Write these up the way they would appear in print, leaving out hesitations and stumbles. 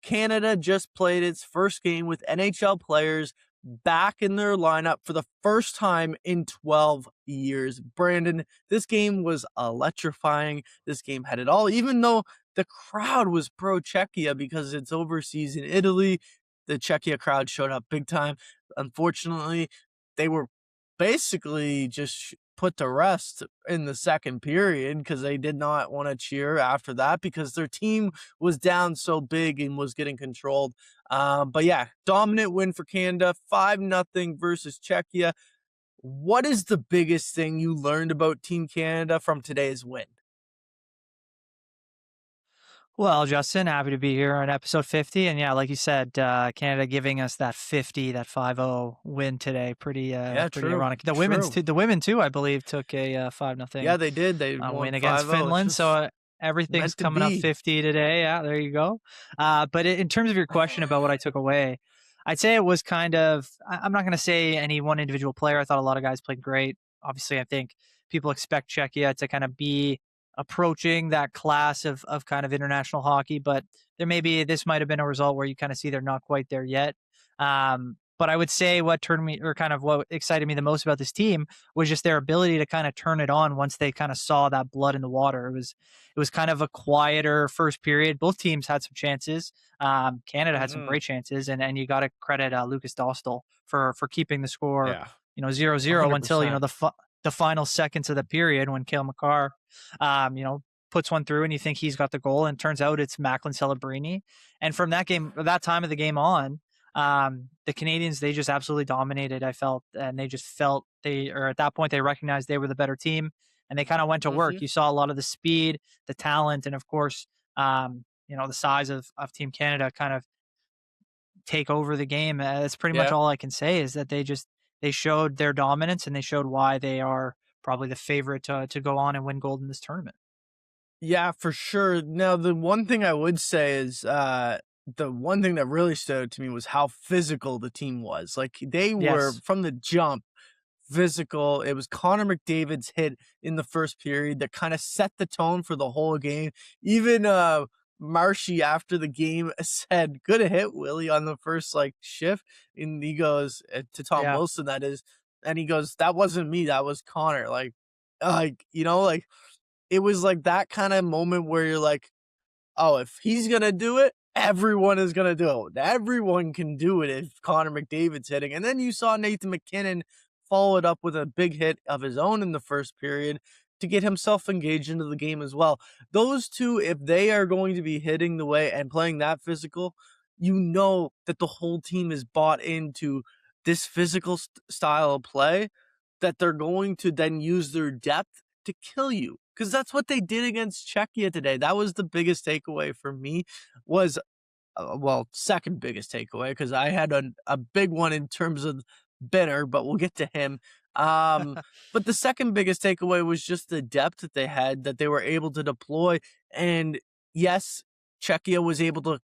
Canada just played its first game with NHL players back in their lineup for the first time in 12 years. Brandon, this game was electrifying. This game had it all, even though the crowd was pro Czechia because it's overseas in Italy. The Czechia crowd showed up big time. Unfortunately, they were basically just put to rest in the second period because they did not want to cheer after that because their team was down so big and was getting controlled. But yeah, dominant win for Canada, 5-0 versus Czechia. What is the biggest thing you learned about Team Canada from today's win? Well, Justin, happy to be here on episode 50. And yeah, like you said, Canada giving us that 50, that 5-0 win today. Yeah, Pretty true. ironic. True. The women too, I believe, took a 5-0 Yeah, they did. They won win against 5-0. It's Finland. So just everything's meant to coming up be. 50 today. Yeah, there you go. But in terms of your question about what I took away, I'd say it was kind of, I'm not going to say any one individual player. I thought a lot of guys played great. Obviously, I think people expect Czechia to kind of be approaching that class of kind of international hockey, but this might have been a result where you kind of see they're not quite there yet. But I would say what turned me, or kind of what excited me the most about this team was just their ability to kind of turn it on once they kind of saw that blood in the water. It was kind of a quieter first period. Both teams had some chances. Canada had some Mhm. great chances, and you got to credit Lucas Dostal for keeping the score, Yeah, 0-0 until 100%. the final seconds of the period when Cale Makar, puts one through and you think he's got the goal, and turns out it's Macklin Celebrini. And from that time of the game on, the Canadians, they just absolutely dominated, I felt, and they just felt at that point, they recognized they were the better team and they kind of went to work. Mhm. You saw a lot of the speed, the talent, and of course, the size of Team Canada kind of take over the game. That's pretty much Yeah. all I can say is that they showed their dominance and they showed why they are probably the favorite to go on and win gold in this tournament. Yeah, for sure. Now, the one thing I would say is, the one thing that really stood out to me was how physical the team was. Like, they were, Yes. from the jump, physical. It was Connor McDavid's hit in the first period that kind of set the tone for the whole game. Even Marshy after the game said, "Good hit, Willie," on the first like shift, and he goes to Tom Yeah. Wilson, that is, and he goes, "That wasn't me, that was Connor." Like it was like that kind of moment where you're like, "Oh, if he's gonna do it, everyone is gonna do it. Everyone can do it if Connor McDavid's hitting." And then you saw Nathan MacKinnon follow it up with a big hit of his own in the first period to get himself engaged into the game as well. Those two, if they are going to be hitting the way and playing that physical, you know that the whole team is bought into this physical style of play, that they're going to then use their depth to kill you. Because that's what they did against Czechia today. That was the biggest takeaway for me. Was well, second biggest takeaway, because I had a big one in terms of Benner, but we'll get to him. But the second biggest takeaway was just the depth that they had, that they were able to deploy. And yes, Czechia was able to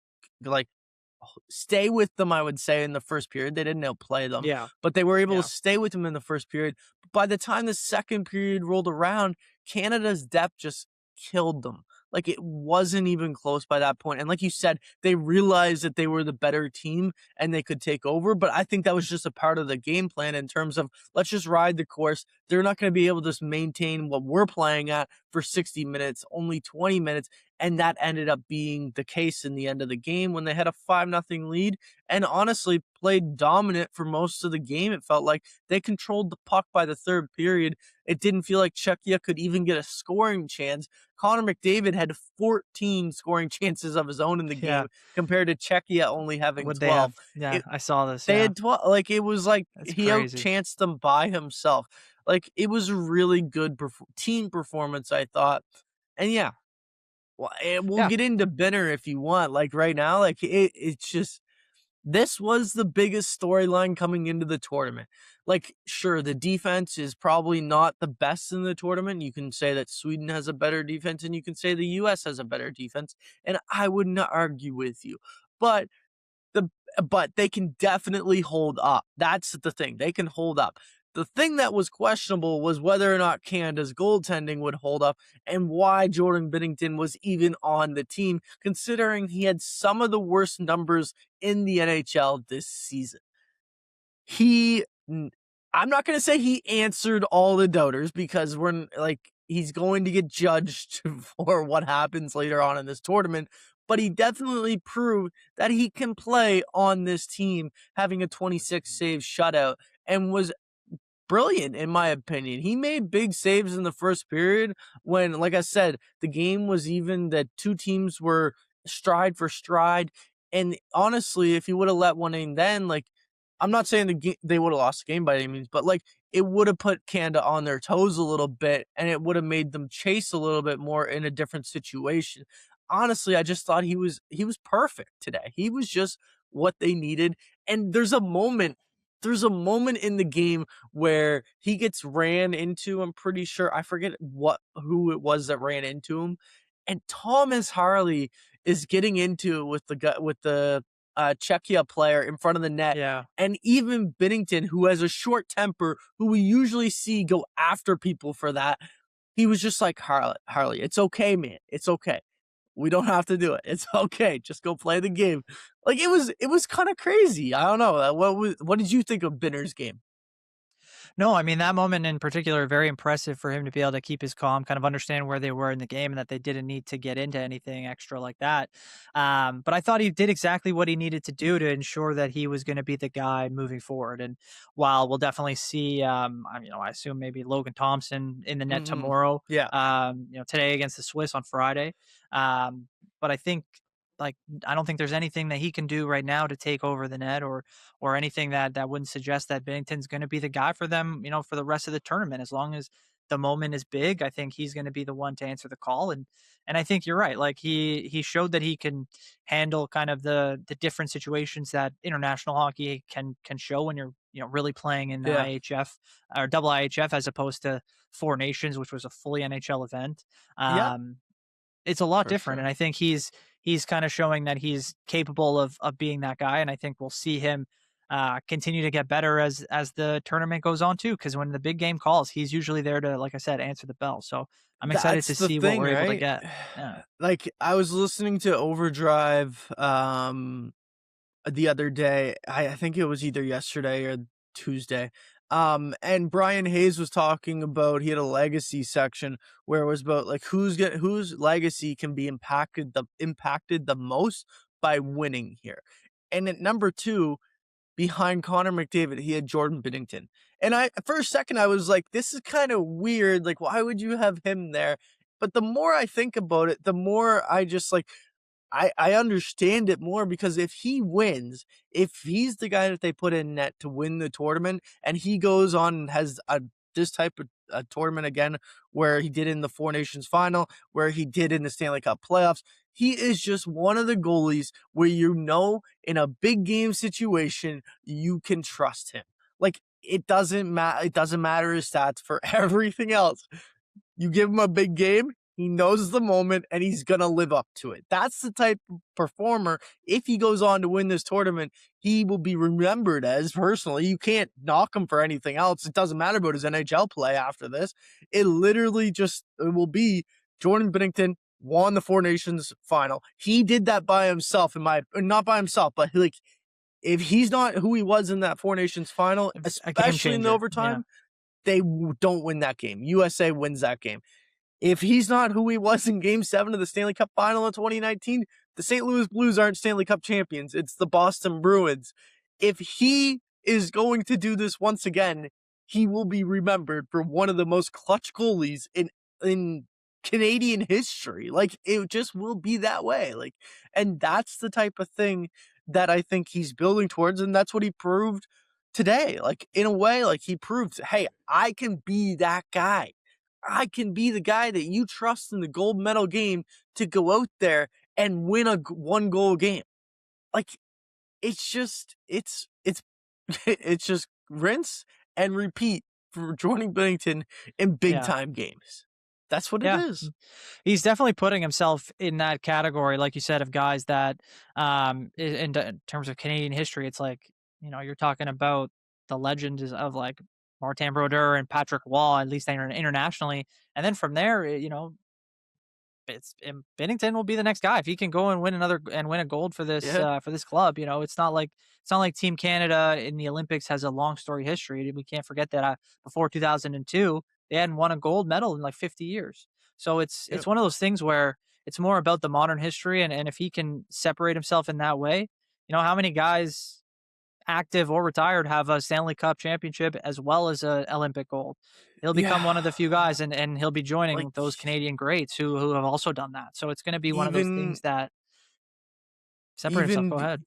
like stay with them, I would say, in the first period. They didn't outplay them, Yeah. but they were able Yeah. to stay with them in the first period. But by the time the second period rolled around, Canada's depth just killed them. Like, it wasn't even close by that point. And like you said, they realized that they were the better team and they could take over. But I think that was just a part of the game plan in terms of, let's just ride the course. They're not going to be able to just maintain what we're playing at for 60 minutes, only 20 minutes. And that ended up being the case in the end of the game when they had a 5-0 lead and honestly played dominant for most of the game. It felt like they controlled the puck by the third period. It didn't feel like Czechia could even get a scoring chance. Connor McDavid had 14 scoring chances of his own in the Yeah. game compared to Czechia only having Would they 12. have? Yeah, It, I saw this. they Yeah. had 12. Like, it was like That's he crazy. outchanced them by himself. Like, it was a really good team performance, I thought. And yeah, well, we'll Yeah. get into Benner if you want. Like, right now, like, it's just, this was the biggest storyline coming into the tournament. Like, sure, the defense is probably not the best in the tournament. You can say that Sweden has a better defense, and you can say the US has a better defense, and I wouldn't argue with you. But the but they can definitely hold up. That's the thing. They can hold up. The thing that was questionable was whether or not Canada's goaltending would hold up and why Jordan Binnington was even on the team, considering he had some of the worst numbers in the NHL this season. He I'm not going to say he answered all the doubters because he's going to get judged for what happens later on in this tournament, but he definitely proved that he can play on this team, having a 26 save shutout, and was brilliant in my opinion. He made big saves in the first period when, like I said, the game was even, that two teams were stride for stride. And honestly, if he would have let one in then, like, I'm not saying they would have lost the game by any means, but like, it would have put Canada on their toes a little bit and it would have made them chase a little bit more in a different situation. Honestly, I just thought he was perfect today. He was just what they needed. And there's a moment in the game where he gets ran into. I'm pretty sure, I forget who it was that ran into him, and Thomas Harley is getting into it with the Czechia player in front of the net, Yeah. and even Binnington, who has a short temper, who we usually see go after people for that, he was just like, Harley, it's okay, man, it's okay. We don't have to do it. It's okay. Just go play the game. Like, it was kind of crazy. I don't know. What did you think of Binner's game? No, I mean, that moment in particular, very impressive for him to be able to keep his calm, kind of understand where they were in the game and that they didn't need to get into anything extra like that. But I thought he did exactly what he needed to do to ensure that he was going to be the guy moving forward. And while we'll definitely see, I assume maybe Logan Thompson in the net tomorrow, Yeah. today against the Swiss on Friday. But I think, like, I don't think there's anything that he can do right now to take over the net, or anything that wouldn't suggest that Binnington's going to be the guy for them, for the rest of the tournament. As long as the moment is big, I think he's going to be the one to answer the call. And I think you're right. Like, he showed that he can handle kind of the different situations that international hockey can show when you're really playing in the Yeah. IHF or double IHF as opposed to Four Nations, which was a fully NHL event. Yeah. It's a lot For different, sure. and I think he's kind of showing that he's capable of being that guy, and I think we'll see him continue to get better as the tournament goes on too. Because when the big game calls, he's usually there to, like I said, answer the bell. So I'm excited That's to the see what thing, we're able to right? get. Yeah, Like, I was listening to Overdrive the other day. I think it was either yesterday or Tuesday. And Brian Hayes was talking about, he had a legacy section where it was about like whose legacy can be impacted the most by winning here. And at number 2, behind Connor McDavid, he had Jordan Binnington. And for a second, I was like, this is kind of weird. Like, why would you have him there? But the more I think about it, the more I just like, I understand it more, because if he wins, if he's the guy that they put in net to win the tournament, and he goes on and has this type of a tournament again, where he did in the Four Nations final, where he did in the Stanley Cup playoffs, he is just one of the goalies where, in a big game situation, you can trust him. Like, it doesn't matter. It doesn't matter his stats for everything else. You give him a big game, he knows the moment, and he's going to live up to it. That's the type of performer, if he goes on to win this tournament, he will be remembered as. Personally, you can't knock him for anything else. It doesn't matter about his NHL play after this. It will be Jordan Binnington won the Four Nations final. He did that by himself, not by himself, but like, if he's not who he was in that Four Nations final, a game especially in the changer. overtime, they don't win that game. USA wins that game. If he's not who he was in Game 7 of the Stanley Cup Final in 2019, the St. Louis Blues aren't Stanley Cup champions. It's the Boston Bruins. If he is going to do this once again, he will be remembered for one of the most clutch goalies in Canadian history. Like, it just will be that way. Like, and that's the type of thing that I think he's building towards, and that's what he proved today. Like, in a way, like, he proved, hey, I can be that guy. I can be the guy that you trust in the gold medal game to go out there and win a 1-goal game. Like, it's it's just rinse and repeat for Jordan Binnington in big time games. That's what it Yeah, is. he's definitely putting himself in that category, like you said, of guys that, in terms of Canadian history, it's like, you're talking about the legends of, like, Martin Brodeur and Patrick Wall, at least internationally. And then from there, it's Binnington will be the next guy if he can go and win a gold for Yeah. this club. It's not like Team Canada in the Olympics has a long story history. We can't forget that before 2002 they hadn't won a gold medal in like 50 years. So Yeah. it's one of those things where it's more about the modern history, and if he can separate himself in that way, how many guys active or retired have a Stanley Cup championship as well as a Olympic gold. He'll become one Yeah. of the few guys, and he'll be Like, joining those Canadian greats who have also done that. So it's going to be one of those even things that separate himself. even Go ahead.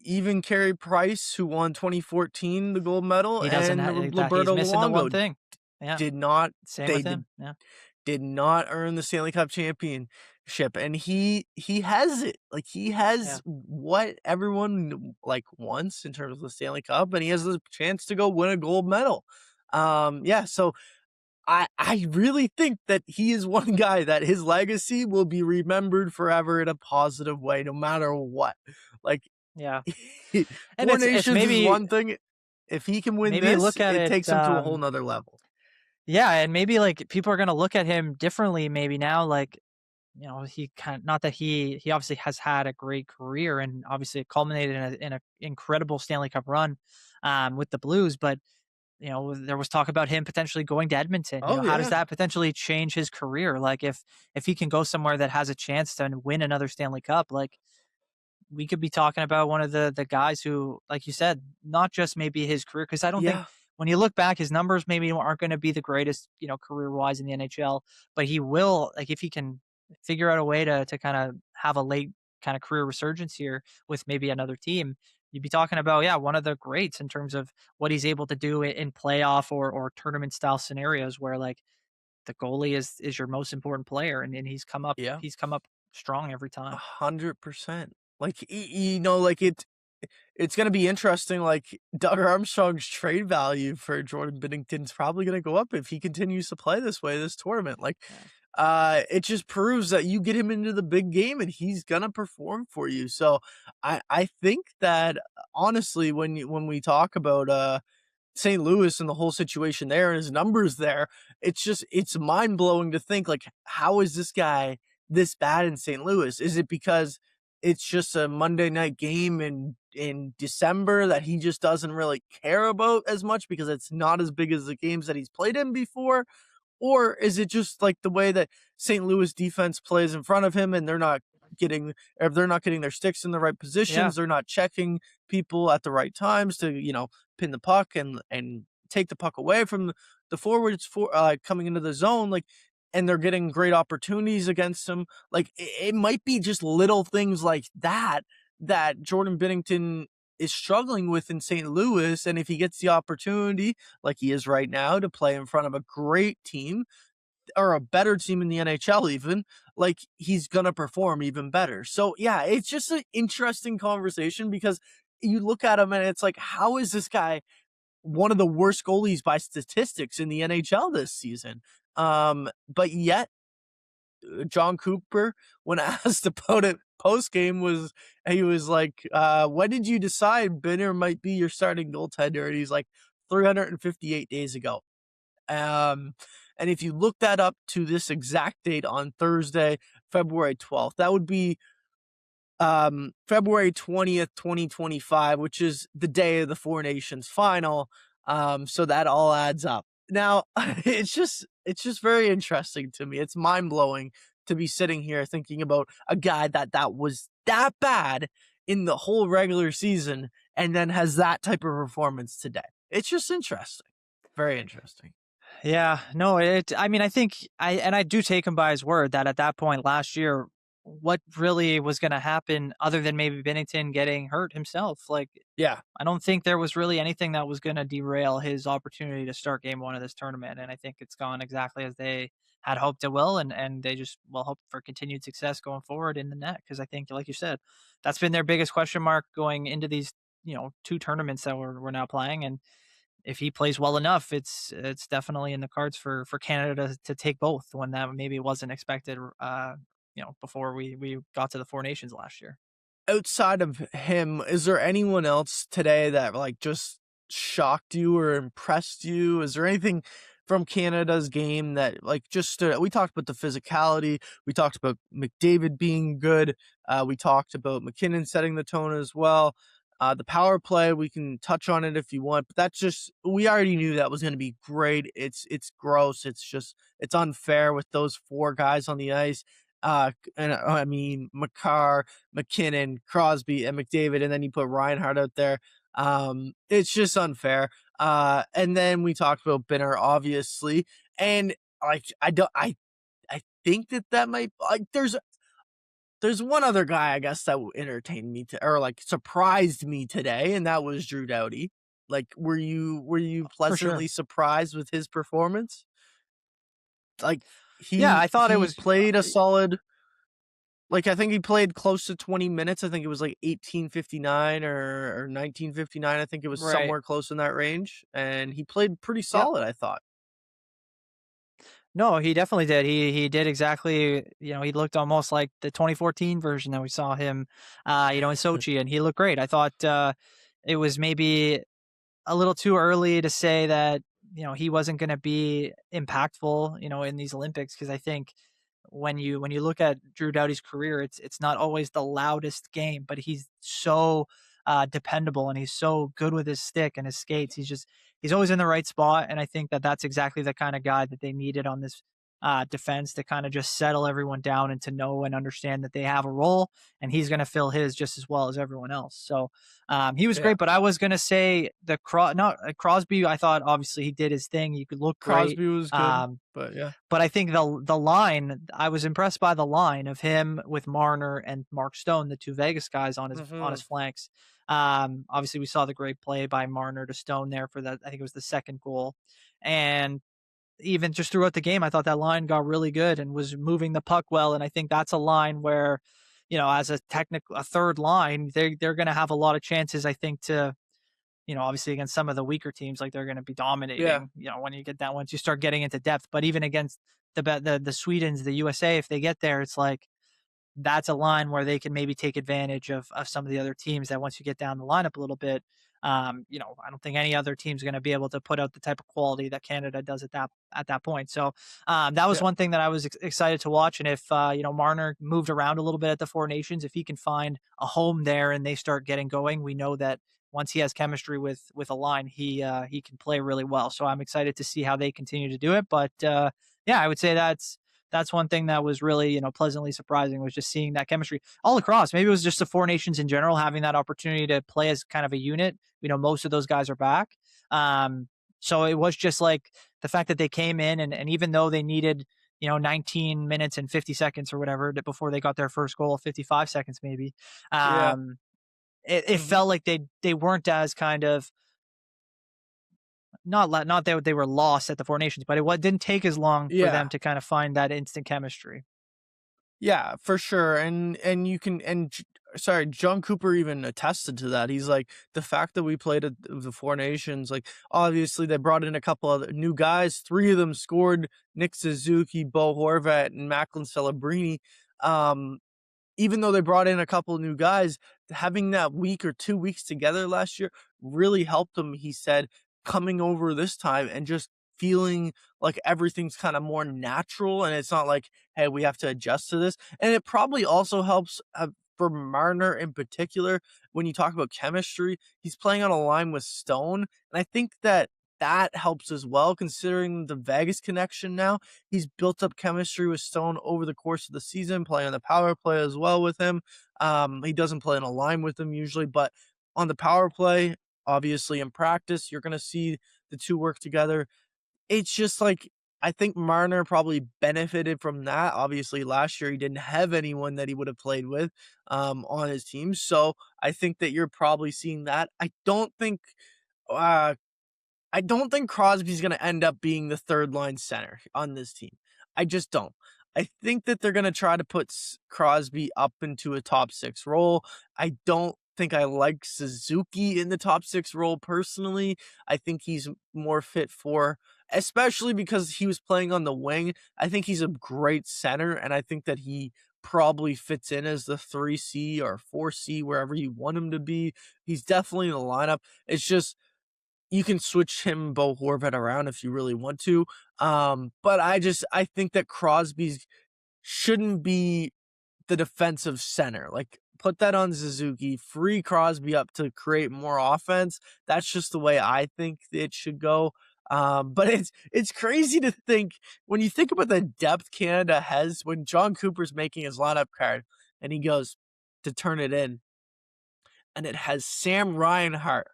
even Carey Price, who won 2014 the gold medal, He doesn't and that he's Roberto missing the one Luongo thing. Yeah, did not same they with him. Yeah, did not earn the Stanley Cup championship, and he has it. Like, he yeah, has what everyone, like, wants in terms of the Stanley Cup, and he has the chance to go win a gold medal. Yeah, so I really think that he is one guy that his legacy will be remembered forever in a positive way, no matter what. Like, yeah. And Four it's Nations is one thing. If he can win maybe this, look at it it. takes him to a whole nother level. Yeah, and maybe like people are gonna look at him differently. Maybe now, like he kind not that he obviously has had a great career, and obviously it culminated in a incredible Stanley Cup run with the Blues, but there was talk about him potentially going to Edmonton. Oh, How does yeah. that potentially change his career? Like if he can go somewhere that has a chance to win another Stanley Cup, like we could be talking about one of the guys who, like you said, not just maybe his career, because I don't think Yeah. when you look back, his numbers maybe aren't going to be the greatest, career wise in the NHL, but he will, like, if he can figure out a way to kind of have a late kind of career resurgence here with maybe another team, you'd be talking about, yeah, one of the greats in terms of what he's able to do in playoff or tournament style scenarios where like the goalie is your most important player, and Yeah. he's come up strong every time. 100%. Like, like, it's gonna be interesting, like, Doug Armstrong's trade value for Jordan Binnington's probably gonna go up if he continues to play this way this tournament. Like, Yeah. it just proves that you get him into the big game and he's gonna perform for you. So I think that, honestly, when we talk about St. Louis and the whole situation there and his numbers there, it's mind blowing to think, like, how is this guy this bad in St. Louis? Is it because it's just a Monday night game in December that he just doesn't really care about as much because it's not as big as the games that he's played in before? Or is it just like the way that St. Louis defense plays in front of him and if they're not getting their sticks in the right Yeah. positions, they're not checking people at the right times to, pin the puck and take the puck away from the forwards coming into the zone, like, and they're getting great opportunities against them. Like, it might be just little things like that Jordan Binnington is struggling with in St. Louis, and if he gets the opportunity, like he is right now, to play in front of a great team or a better team in the NHL even, like, he's gonna perform even better. So, yeah, it's just an interesting conversation because you look at him and it's like, how is this guy one of the worst goalies by statistics in the NHL this season? But yet John Cooper, when asked about it post game, he was like, "When did you decide Binner might be your starting goaltender?" And he's like, 358 days ago. Um, and if you look that up to this exact date on Thursday, February 12th, that would be February 20th, 2025, which is the day of the Four Nations final. So that all adds up. Now, it's just very interesting to me. It's mind-blowing to be sitting here thinking about a guy that was that bad in the whole regular season and then has that type of performance today. It's just interesting. Very interesting. Yeah, no, I mean, I think I do take him by his word that at that point last year, what really was going to happen other than maybe Binnington getting hurt himself? Like, Yeah. I don't think there was really anything that was going to derail his opportunity to start game one of this tournament. And I think it's gone exactly as they had hoped it will. And they just will hope for continued success going forward in the net. Cause I think, like you said, that's been their biggest question mark going into these, two tournaments that we're now playing. And if he plays well enough, it's definitely in the cards for Canada to take both when that maybe wasn't expected, before we got to the Four Nations last year. Outside of him, is there anyone else today that, like, just shocked you or impressed you? Is there anything from Canada's game that like just stood out? We talked about the physicality. We talked about McDavid being good. We talked about McKinnon setting the tone as well. The power play, we can touch on it if you want, but that's just we already knew that was going to be great. It's gross. It's unfair with those four guys on the ice. And I mean Makar, McKinnon, Crosby, and McDavid, and then you put Reinhardt out there. It's just unfair. And then we talked about Binner, obviously, and like I think that might like there's one other guy I guess that entertained me or like surprised me today, and that was Drew Doughty. Like, were you For sure. pleasantly surprised with his performance? Like Yeah, he I thought it he was played a solid like, I think he played close to 20 minutes. I think it was, like, 18:59 or 19:59. I think it was right. somewhere close in that range, and he played pretty Yep. solid, I thought. No, he definitely did. He did exactly, he looked almost like the 2014 version that we saw him, in Sochi, and he looked great. I thought it was maybe a little too early to say that, he wasn't going to be impactful, in these Olympics, because I think when you look at Drew Doughty's career, it's not always the loudest game, but he's so dependable, and he's so good with his stick and his skates. He's always in the right spot, and I think that that's exactly the kind of guy that they needed on this defense, to kind of just settle everyone down and to know and understand that they have a role, and he's going to fill his just as well as everyone else. So he was Yeah. great, but I was going to say not Crosby. I thought obviously he did his thing. He could look great. Crosby was good, but yeah. But I think the line, I was impressed by the line of him with Marner and Mark Stone, the two Vegas guys on his Mhm. flanks. Obviously we saw the great play by Marner to Stone there for that. I think it was the second goal. And even just throughout the game, I thought that line got really good and was moving the puck well. And I think that's a line where, as a third line, they're going to have a lot of chances, I think, to, obviously against some of the weaker teams, like they're going to be Yeah. dominating, when you get that, once you start getting into depth. But even against the Swedens, the USA, if they get there, it's like that's a line where they can maybe take advantage of some of the other teams that once you get down the lineup a little bit, I don't think any other team's going to be able to put out the type of quality that Canada does at that point. So that was Yeah. one thing that I was excited to watch. And if Marner moved around a little bit at the Four Nations, if he can find a home there and they start getting going, we know that once he has chemistry with a line, he can play really well. So I'm excited to see how they continue to do it. But yeah, I would say that's one thing that was really, pleasantly surprising, was just seeing that chemistry all across. Maybe it was just the Four Nations in general having that opportunity to play as kind of a unit. Most of those guys are back. So it was just like the fact that they came in, and even though they needed, 19 minutes and 50 seconds or whatever before they got their first goal, 55 seconds maybe. Yeah. It Mhm. felt like they weren't as kind of, not that they were lost at the Four Nations, but it didn't take as long for them Yeah. to kind of find that instant chemistry. Yeah, for sure, and you can sorry, John Cooper even attested to that. He's like, the fact that we played at the Four Nations, like, obviously they brought in a couple other new guys. 3 of them scored: Nick Suzuki, Bo Horvat, and Macklin Celebrini. Um, Even though they brought in a couple of new guys, having that week or 2 weeks together last year really helped him, he said, coming over this time and just feeling like everything's kind of more natural, and it's not like, "Hey, we have to adjust to this." And it probably also helps, for Marner in particular, when you talk about chemistry, he's playing on a line with Stone, and I think that helps as well considering the Vegas connection now. He's built up chemistry with Stone over the course of the season, playing on the power play as well with him. He doesn't play in a line with him usually, but on the power play, obviously in practice, you're going to see the two work together. It's just like, I think Marner probably benefited from that. Obviously, last year he didn't have anyone that he would have played with on his team. So I think that you're probably seeing that. Uh, I don't think Crosby's gonna end up being the third line center on this team. I just don't. I think that they're gonna try to put Crosby up into a top 6 role. I don't think I like Suzuki in the top 6 role personally. I think he's more fit for, especially because he was playing on the wing. I think he's a great center, and I think that he probably fits in as the 3C or 4C, wherever you want him to be. He's definitely in the lineup. It's just you can switch him, Bo Horvat, around if you really want to. But I think that Crosby shouldn't be the defensive center. Like, put that on Suzuki, free Crosby up to create more offense. That's just the way I think it should go. But it's crazy to think when you think about the depth Canada has when John Cooper's making his lineup card and he goes to turn it in, and it has Sam Reinhart,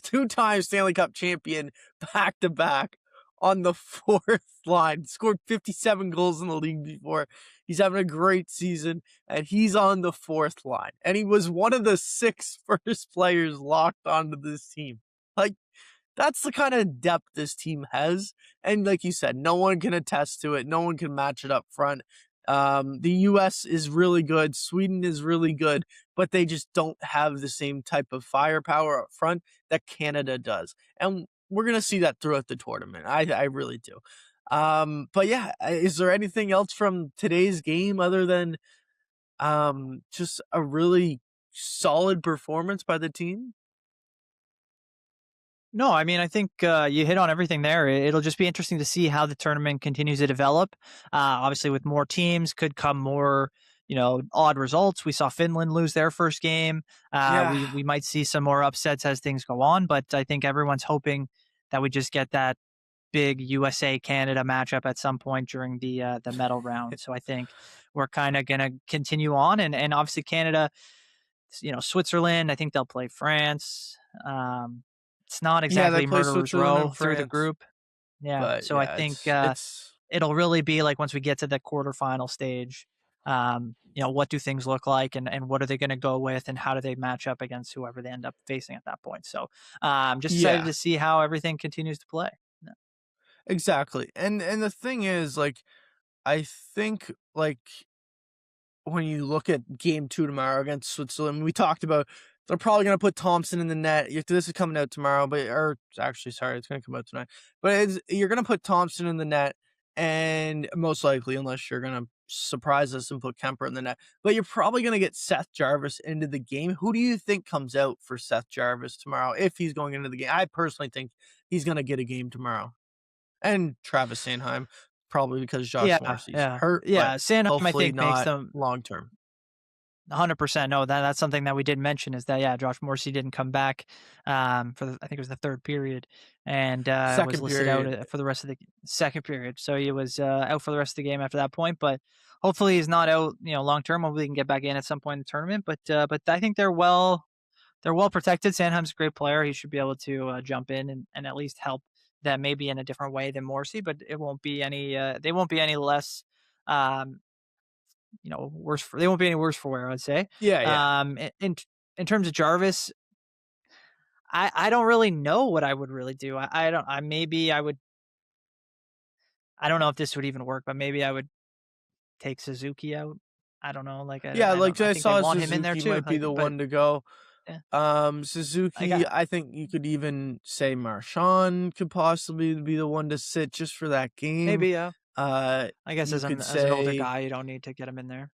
two-time Stanley Cup champion, back to back on the fourth line. Scored 57 goals in the league before. He's having a great season, and he's on the fourth line. And he was one of the 6 first players locked onto this team. Like, that's the kind of depth this team has. And like you said, no one can attest to it. No one can match it up front. The US is really good. Sweden is really good, but they just don't have the same type of firepower up front that Canada does. And we're going to see that throughout the tournament. I really do. But yeah, is there anything else from today's game other than just a really solid performance by the team? No, I mean, I think you hit on everything there. It'll just be interesting to see how the tournament continues to develop. Obviously, with more teams, could come more, odd results. We saw Finland lose their first game. Yeah. We might see some more upsets as things go on, but I think everyone's hoping that we just get that big USA Canada matchup at some point during the medal round. So I think we're kind of going to continue on, and obviously Canada, Switzerland. I think they'll play France. It's not Yeah, they exactly play murderer's Switzerland row and through the France. group. Yeah. But So I yeah, think it's it'll really be like once we get to the quarterfinal stage, what do things look like and what are they going to go with and how do they match up against whoever they end up facing at that point. So I'm just excited yeah, to see how everything continues to play. Yeah. exactly. And the thing is, like, I think, like, when you look at game 2 tomorrow against Switzerland, we talked about they're probably going to put Thompson in the net. This is coming out tomorrow, or actually, sorry, it's going to come out tonight. But you're going to put Thompson in the net, and most likely, unless you're going to surprise us and put Kemper in the net, but you're probably going to get Seth Jarvis into the game. Who do you think comes out for Seth Jarvis tomorrow if he's going into the game? I personally think he's going to get a game tomorrow. And Travis Sanheim, probably because Josh Yeah. Morrissey's Yeah. hurt, but Yeah. Sanheim, I hopefully think, makes not them long term. 100%. No, that's something that we did mention is that, yeah, Josh Morrissey didn't come back I think it was the third period and was Second listed out period. for the rest of the second period. So he was out for the rest of the game after that point. But hopefully he's not out, long term. Hopefully he can get back in at some point in the tournament. But I think they're well protected. Sanheim's a great player. He should be able to jump in and at least help them maybe in a different way than Morrissey. But it won't be any. They won't be any less. Um, they won't be any worse for wear, I'd say. Yeah, yeah. In terms of Jarvis, I don't really know what I would really do. I don't. Maybe I would. I don't know if this would even work, but maybe I would take Suzuki out. I don't know. Like Yeah, I don't. like, I I think they saw want him in there Suzuki too. might be the But one to go. yeah, I Suzuki, got I think you could even say Marchand could possibly be the one to sit just for that game. maybe. I guess You could as an older say, guy, you don't need to get him in there.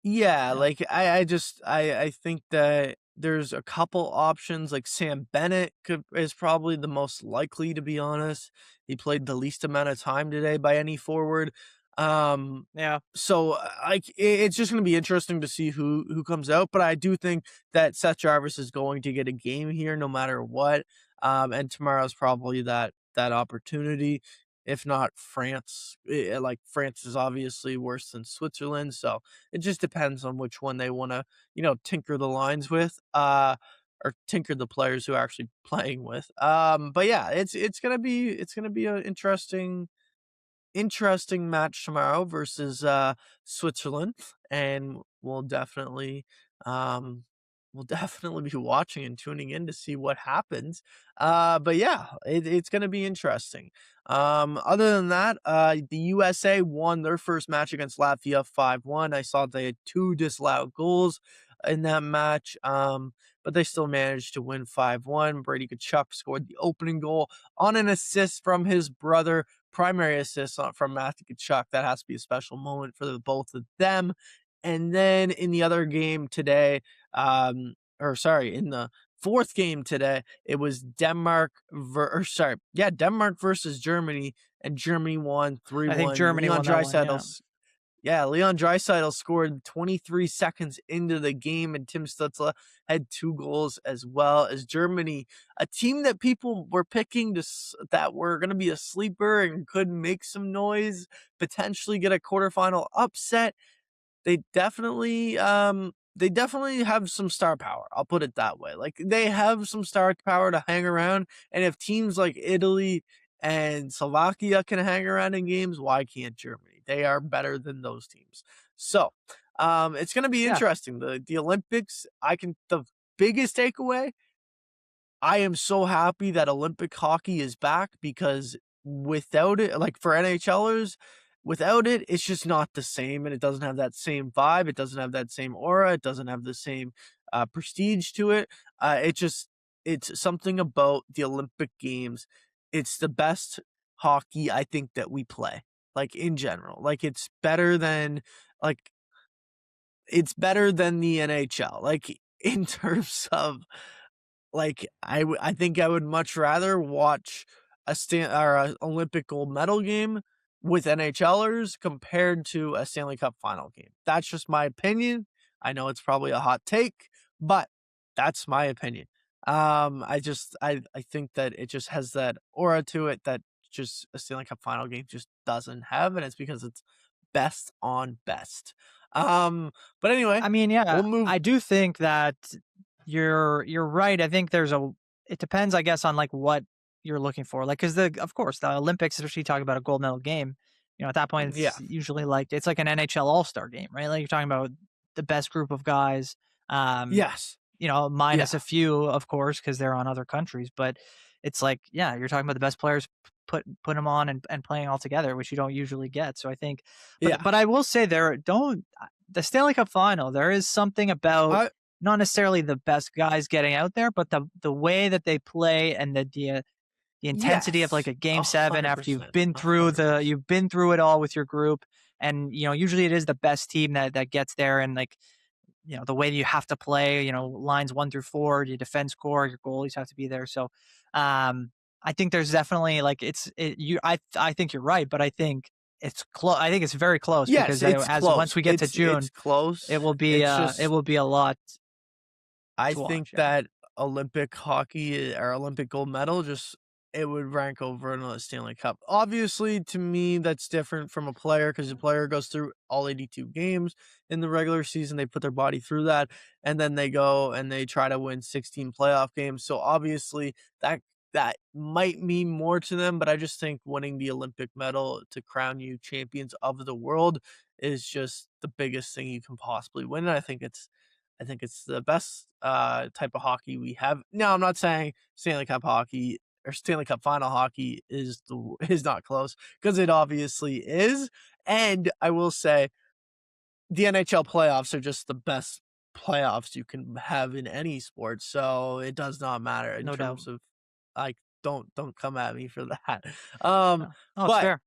yeah, Yeah, like, I think that there's a couple options, like Sam Bennett is probably the most likely, to be honest. He played the least amount of time today by any forward. Um, yeah. so, like, it's just gonna be interesting to see who comes out, but I do think that Seth Jarvis is going to get a game here no matter what, and tomorrow's probably that opportunity. If not France, like, France is obviously worse than Switzerland, so it just depends on which one they wanna, tinker the lines with, or tinker the players who are actually playing with. But yeah, it's gonna be an interesting match tomorrow versus Switzerland, and um we'll definitely be watching and tuning in to see what happens. But yeah, it's going to be interesting. Other than that, the USA won their first match against Latvia 5-1. I saw they had 2 disallowed goals in that match. But they still managed to win 5-1. Brady Tkachuk scored the opening goal on an assist from his brother, primary assist from Matthew Tkachuk. That has to be a special moment for the both of them. And then in the other game today, in the fourth game today, it was Denmark versus Germany, and Germany won I think 3-1. Germany won that one. Yeah. Leon Draisaitl scored 23 seconds into the game, and Tim Stützle had 2 goals as well. As Germany, a team that people were picking that were going to be a sleeper and could make some noise, potentially get a quarterfinal upset. They definitely have some star power. I'll put it that way. Like, they have some star power to hang around, and if teams like Italy and Slovakia can hang around in games, why can't Germany? They are better than those teams. So, it's going to be Yeah. interesting. The Olympics, the biggest takeaway, I am so happy that Olympic hockey is back, because without it, like for NHLers, without it, it's just not the same, and it doesn't have that same vibe. It doesn't have that same aura. It doesn't have the same prestige to it. It's something about the Olympic Games. It's the best hockey I think that we play, like in general. Like like it's better than the NHL. Like, in terms of, like, I think I would much rather watch a Olympic gold medal game with NHLers compared to a Stanley Cup final game. That's just my opinion. I know it's probably a hot take, but that's my opinion. I think that it just has that aura to it that just a Stanley Cup final game just doesn't have, and it's because it's best on best. But anyway, I mean, yeah, we'll move. I do think that you're right. I think it depends, I guess, on like what you're looking for. Like, because of course, the Olympics, especially talking about a gold medal game, at that point, Yeah. it's usually like, it's like an NHL All-Star game, right? Like, you're talking about the best group of guys. Yes. Minus a few, of course, because they're on other countries. But it's like, yeah, you're talking about the best players put them on and playing all together, which you don't usually get. So I think, but I will say the Stanley Cup final, there is something about not necessarily the best guys getting out there, but the way that they play and the intensity of like a game 7 after you've been through it all with your group. And, usually it is the best team that gets there, and like, the way that you have to play, lines 1 through 4, your defense core, your goalies have to be there. So, I think there's definitely like, I think you're right, but I think it's close. I think it's very close, yes, because once we get to June, it's close. It will be a lot. I think that Olympic hockey or Olympic gold medal, it would rank over another Stanley Cup. Obviously, to me, that's different from a player, because the player goes through all 82 games in the regular season. They put their body through that, and then they go and they try to win 16 playoff games. So obviously that might mean more to them, but I just think winning the Olympic medal to crown you champions of the world is just the biggest thing you can possibly win. And I think it's the best type of hockey we have. Now, I'm not saying Stanley Cup hockey or Stanley Cup final hockey is not close, because it obviously is. And I will say the NHL playoffs are just the best playoffs you can have in any sport. So it does not matter in terms of, like, don't come at me for that. It's fair.